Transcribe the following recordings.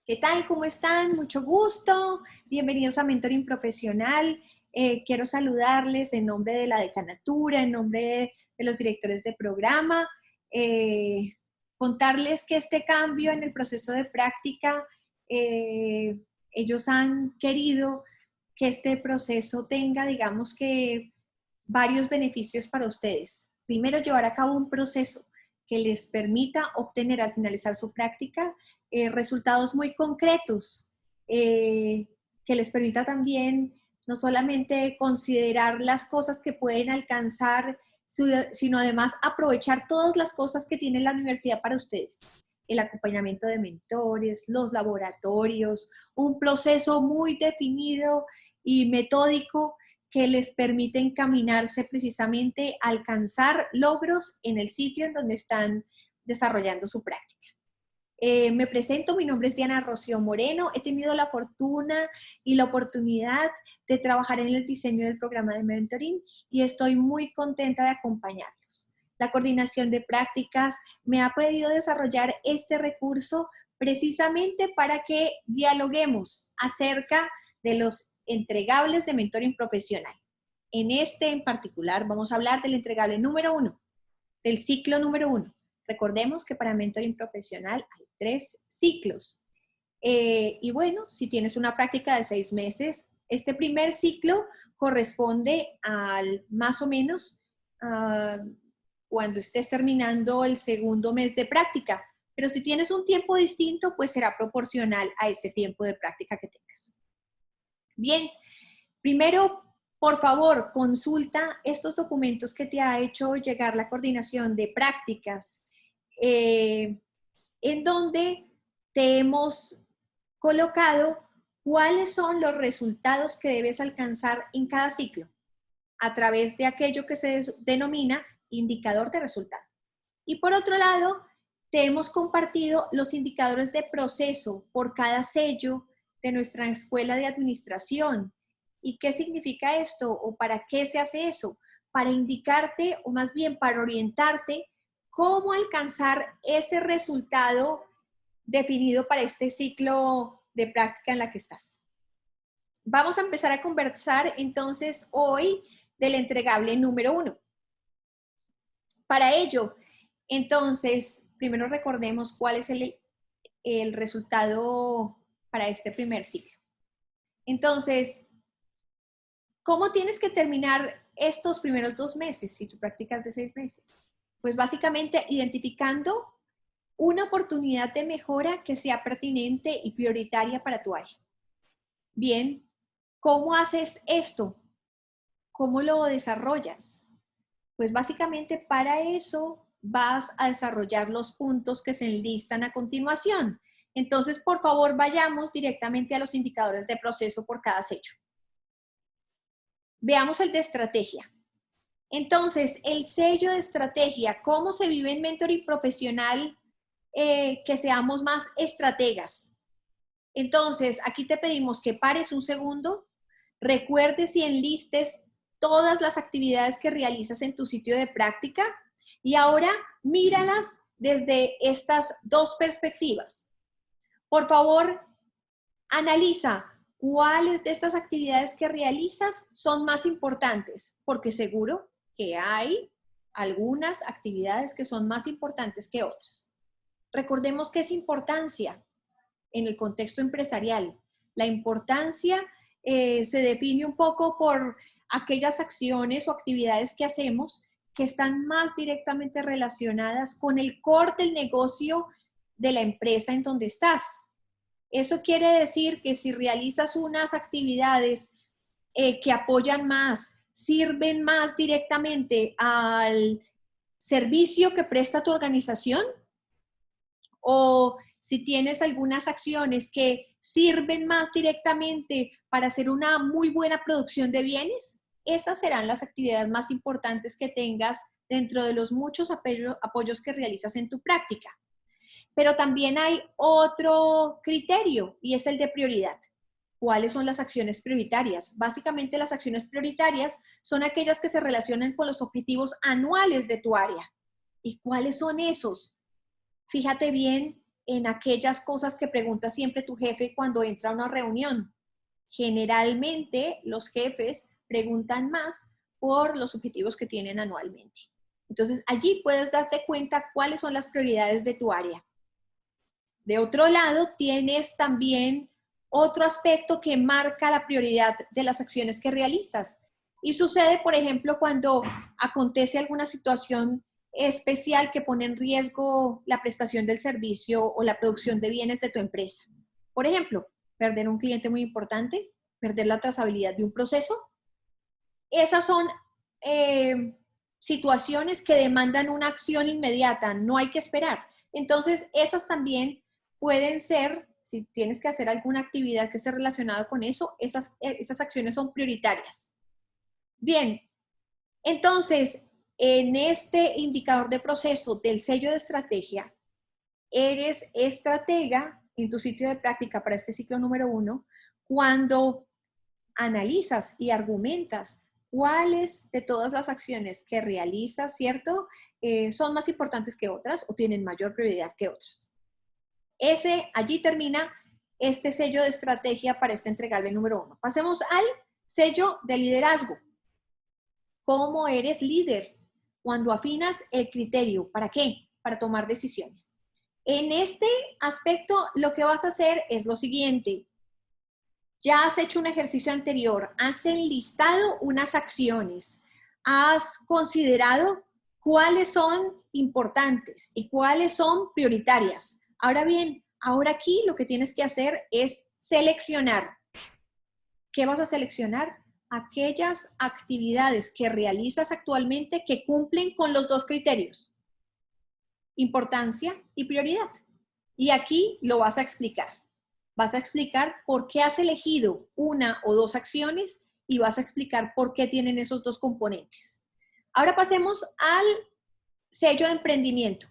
¿Qué tal? ¿Cómo están? Mucho gusto. Bienvenidos a Mentoring Profesional. Quiero saludarles en nombre de la decanatura, en nombre de los directores de programa, contarles que este cambio en el proceso de práctica, ellos han querido que este proceso tenga, digamos que, varios beneficios para ustedes. Primero, llevar a cabo un proceso que les permita obtener al finalizar su práctica resultados muy concretos, que les permita también no solamente considerar las cosas que pueden alcanzar, sino además aprovechar todas las cosas que tiene la universidad para ustedes. El acompañamiento de mentores, los laboratorios, un proceso muy definido y metódico que les permite encaminarse precisamente a alcanzar logros en el sitio en donde están desarrollando su práctica. Me presento, mi nombre es Diana Rocío Moreno, he tenido la fortuna y la oportunidad de trabajar en el diseño del programa de mentoring y estoy muy contenta de acompañarlos. La coordinación de prácticas me ha pedido desarrollar este recurso precisamente para que dialoguemos acerca de los entregables de mentoring profesional. En este en particular vamos a hablar del entregable número 1, del ciclo número 1. Recordemos que para mentoring profesional hay 3 ciclos. Y bueno, si tienes una práctica de 6 meses, este primer ciclo corresponde al más o menos cuando estés terminando el segundo mes de práctica. Pero si tienes un tiempo distinto, pues será proporcional a ese tiempo de práctica que tengas. Bien, primero, por favor, consulta estos documentos que te ha hecho llegar la coordinación de prácticas, en donde te hemos colocado cuáles son los resultados que debes alcanzar en cada ciclo a través de aquello que se denomina indicador de resultado. Y por otro lado, te hemos compartido los indicadores de proceso por cada sello de nuestra escuela de administración. ¿Y qué significa esto? ¿O para qué se hace eso? Para indicarte, o más bien para orientarte, cómo alcanzar ese resultado definido para este ciclo de práctica en la que estás. Vamos a empezar a conversar entonces hoy del entregable número 1. Para ello, entonces, primero recordemos cuál es el resultado para este primer ciclo. Entonces, ¿cómo tienes que terminar estos primeros 2 meses si tu práctica es de 6 meses? Pues básicamente identificando una oportunidad de mejora que sea pertinente y prioritaria para tu área. Bien, ¿cómo haces esto? ¿Cómo lo desarrollas? Pues básicamente para eso vas a desarrollar los puntos que se enlistan a continuación. Entonces, por favor, vayamos directamente a los indicadores de proceso por cada sello. Veamos el de estrategia. Entonces, el sello de estrategia, ¿cómo se vive en mentoring profesional? Que seamos más estrategas. Entonces, aquí te pedimos que pares un segundo, recuerdes y enlistes todas las actividades que realizas en tu sitio de práctica y ahora míralas desde estas 2 perspectivas. Por favor, analiza cuáles de estas actividades que realizas son más importantes, porque seguro que hay algunas actividades que son más importantes que otras. Recordemos que es importancia en el contexto empresarial. La importancia se define un poco por aquellas acciones o actividades que hacemos que están más directamente relacionadas con el core del negocio de la empresa en donde estás. Eso quiere decir que si realizas unas actividades que apoyan más, sirven más directamente al servicio que presta tu organización, o si tienes algunas acciones que sirven más directamente para hacer una muy buena producción de bienes, esas serán las actividades más importantes que tengas dentro de los muchos apoyos que realizas en tu práctica. Pero también hay otro criterio y es el de prioridad. ¿Cuáles son las acciones prioritarias? Básicamente las acciones prioritarias son aquellas que se relacionan con los objetivos anuales de tu área. ¿Y cuáles son esos? Fíjate bien en aquellas cosas que pregunta siempre tu jefe cuando entra a una reunión. Generalmente los jefes preguntan más por los objetivos que tienen anualmente. Entonces, allí puedes darte cuenta cuáles son las prioridades de tu área. De otro lado, tienes también otro aspecto que marca la prioridad de las acciones que realizas. Y sucede, por ejemplo, cuando acontece alguna situación especial que pone en riesgo la prestación del servicio o la producción de bienes de tu empresa. Por ejemplo, perder un cliente muy importante, perder la trazabilidad de un proceso. Esas son situaciones que demandan una acción inmediata, no hay que esperar. Entonces, esas también pueden ser, si tienes que hacer alguna actividad que esté relacionada con eso, esas acciones son prioritarias. Bien, entonces, en este indicador de proceso del sello de estrategia, eres estratega en tu sitio de práctica para este ciclo número 1, cuando analizas y argumentas cuáles de todas las acciones que realizas, ¿cierto? Son más importantes que otras o tienen mayor prioridad que otras. Allí termina este sello de estrategia para este entregable número 1. Pasemos al sello de liderazgo. ¿Cómo eres líder? Cuando afinas el criterio. ¿Para qué? Para tomar decisiones. En este aspecto, lo que vas a hacer es lo siguiente. Ya has hecho un ejercicio anterior, has enlistado unas acciones, has considerado cuáles son importantes y cuáles son prioritarias. Ahora bien, ahora aquí lo que tienes que hacer es seleccionar. ¿Qué vas a seleccionar? Aquellas actividades que realizas actualmente que cumplen con los dos criterios, importancia y prioridad. Y aquí lo vas a explicar. Vas a explicar por qué has elegido una o dos acciones y vas a explicar por qué tienen esos dos componentes. Ahora pasemos al sello de emprendimiento.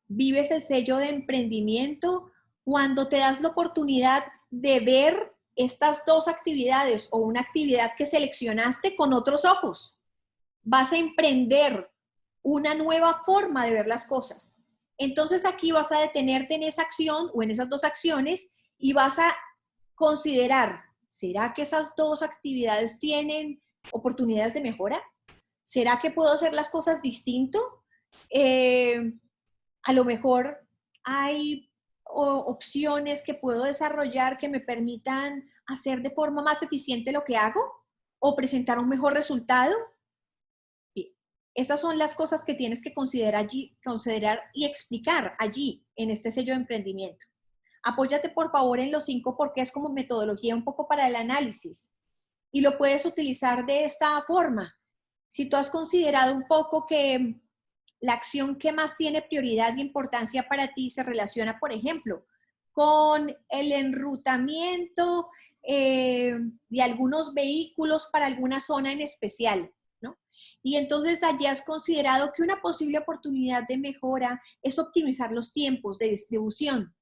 Vives el sello de emprendimiento cuando te das la oportunidad de ver estas dos actividades o una actividad que seleccionaste con otros ojos. Vas a emprender una nueva forma de ver las cosas. Entonces aquí vas a detenerte en esa acción o en esas dos acciones y vas a considerar, ¿será que esas dos actividades tienen oportunidades de mejora? ¿Será que puedo hacer las cosas distinto? A lo mejor hay opciones que puedo desarrollar que me permitan hacer de forma más eficiente lo que hago o presentar un mejor resultado. Bien, esas son las cosas que tienes que considerar y explicar allí en este sello de emprendimiento. Apóyate por favor en los 5 porque es como metodología un poco para el análisis y lo puedes utilizar de esta forma. Si tú has considerado un poco que la acción que más tiene prioridad y importancia para ti se relaciona, por ejemplo, con el enrutamiento de algunos vehículos para alguna zona en especial, ¿no? Y entonces allí has considerado que una posible oportunidad de mejora es optimizar los tiempos de distribución.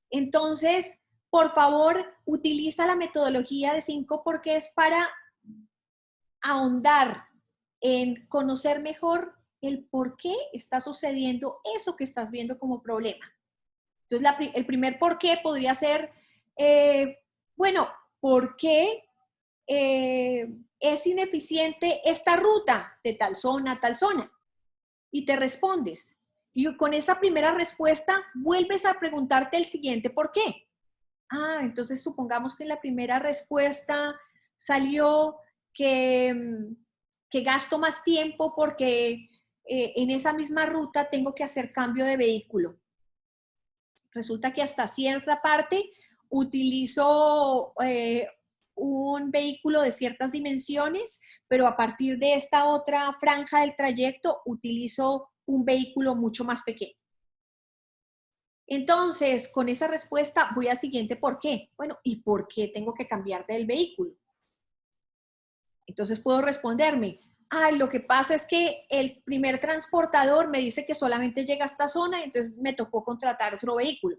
Entonces, por favor, utiliza la metodología de 5 porque es para ahondar en conocer mejor el por qué está sucediendo eso que estás viendo como problema. Entonces, el primer por qué podría ser, bueno, ¿por qué es ineficiente esta ruta de tal zona a tal zona? Y te respondes. Y con esa primera respuesta vuelves a preguntarte el siguiente ¿por qué? Entonces supongamos que en la primera respuesta salió que gasto más tiempo porque en esa misma ruta tengo que hacer cambio de vehículo. Resulta que hasta cierta parte utilizo un vehículo de ciertas dimensiones, pero a partir de esta otra franja del trayecto utilizo un vehículo mucho más pequeño. Entonces, con esa respuesta voy al siguiente ¿por qué? Bueno, ¿y por qué tengo que cambiar del vehículo? Entonces puedo responderme, lo que pasa es que el primer transportador me dice que solamente llega a esta zona, entonces me tocó contratar otro vehículo.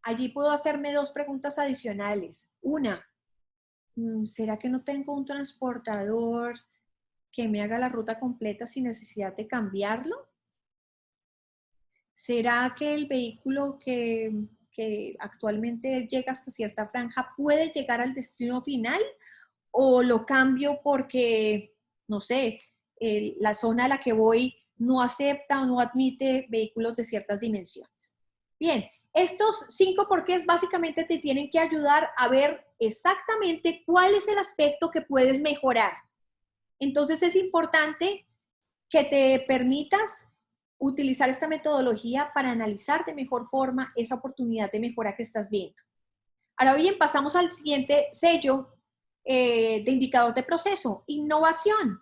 Allí puedo hacerme 2 preguntas adicionales. Una, ¿será que no tengo un transportador que me haga la ruta completa sin necesidad de cambiarlo? ¿Será que el vehículo que actualmente llega hasta cierta franja puede llegar al destino final? ¿O lo cambio porque, no sé, la zona a la que voy no acepta o no admite vehículos de ciertas dimensiones? Bien, estos 5 porqués básicamente te tienen que ayudar a ver exactamente cuál es el aspecto que puedes mejorar. Entonces es importante que te permitas utilizar esta metodología para analizar de mejor forma esa oportunidad de mejora que estás viendo. Ahora bien, pasamos al siguiente sello de indicador de proceso, innovación.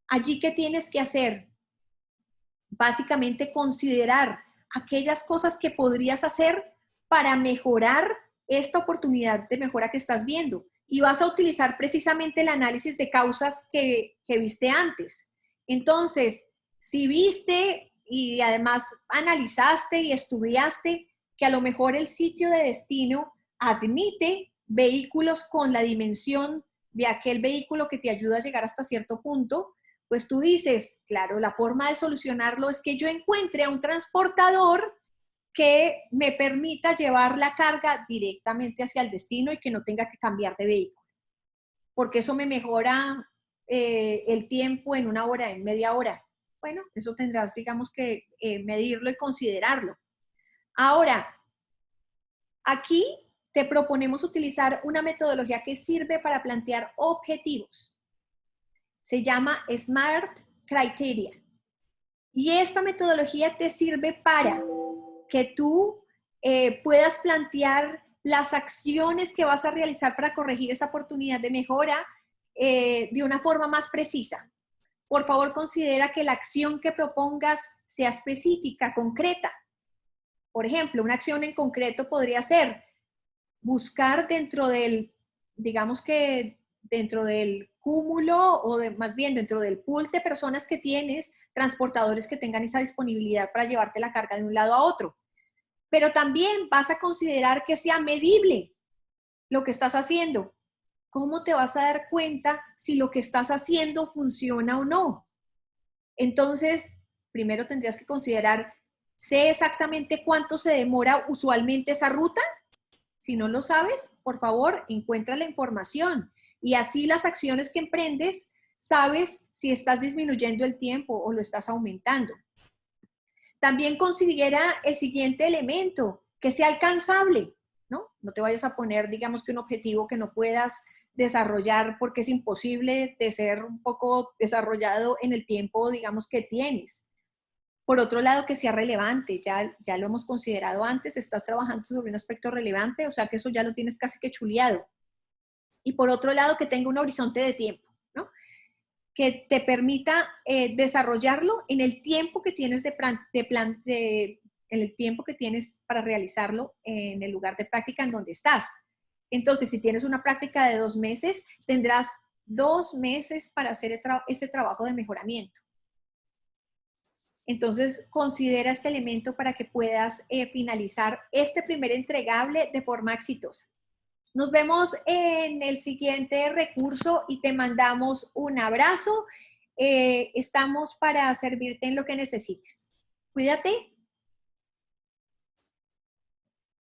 Allí, ¿qué tienes que hacer? Básicamente considerar aquellas cosas que podrías hacer para mejorar esta oportunidad de mejora que estás viendo. Y vas a utilizar precisamente el análisis de causas que viste antes. Entonces, si viste y además analizaste y estudiaste que a lo mejor el sitio de destino admite vehículos con la dimensión de aquel vehículo que te ayuda a llegar hasta cierto punto, pues tú dices, claro, la forma de solucionarlo es que yo encuentre a un transportador que me permita llevar la carga directamente hacia el destino y que no tenga que cambiar de vehículo, porque eso me mejora el tiempo en 1 hora, en media hora. Bueno, eso tendrás, digamos, que medirlo y considerarlo. Ahora, aquí te proponemos utilizar una metodología que sirve para plantear objetivos. Se llama SMART Criteria. Y esta metodología te sirve para que tú puedas plantear las acciones que vas a realizar para corregir esa oportunidad de mejora de una forma más precisa. Por favor, considera que la acción que propongas sea específica, concreta. Por ejemplo, una acción en concreto podría ser buscar dentro del, digamos que dentro del cúmulo o más bien dentro del pool de personas que tienes, transportadores que tengan esa disponibilidad para llevarte la carga de un lado a otro. Pero también vas a considerar que sea medible lo que estás haciendo. ¿Cómo te vas a dar cuenta si lo que estás haciendo funciona o no? Entonces, primero tendrías que considerar, ¿sé exactamente cuánto se demora usualmente esa ruta? Si no lo sabes, por favor, encuentra la información y así las acciones que emprendes, sabes si estás disminuyendo el tiempo o lo estás aumentando. También considera el siguiente elemento, que sea alcanzable, ¿no? No te vayas a poner, digamos, que un objetivo que no puedas desarrollar porque es imposible de ser un poco desarrollado en el tiempo, digamos, que tienes. Por otro lado, que sea relevante, ya lo hemos considerado antes, estás trabajando sobre un aspecto relevante, o sea que eso ya lo tienes casi que chuleado. Y por otro lado, que tenga un horizonte de tiempo, ¿no? Que te permita desarrollarlo en el tiempo que tienes en el tiempo que tienes para realizarlo en el lugar de práctica en donde estás. Entonces, si tienes una práctica de 2 meses, tendrás 2 meses para hacer ese trabajo de mejoramiento. Entonces, considera este elemento para que puedas finalizar este primer entregable de forma exitosa. Nos vemos en el siguiente recurso y te mandamos un abrazo. Estamos para servirte en lo que necesites. Cuídate.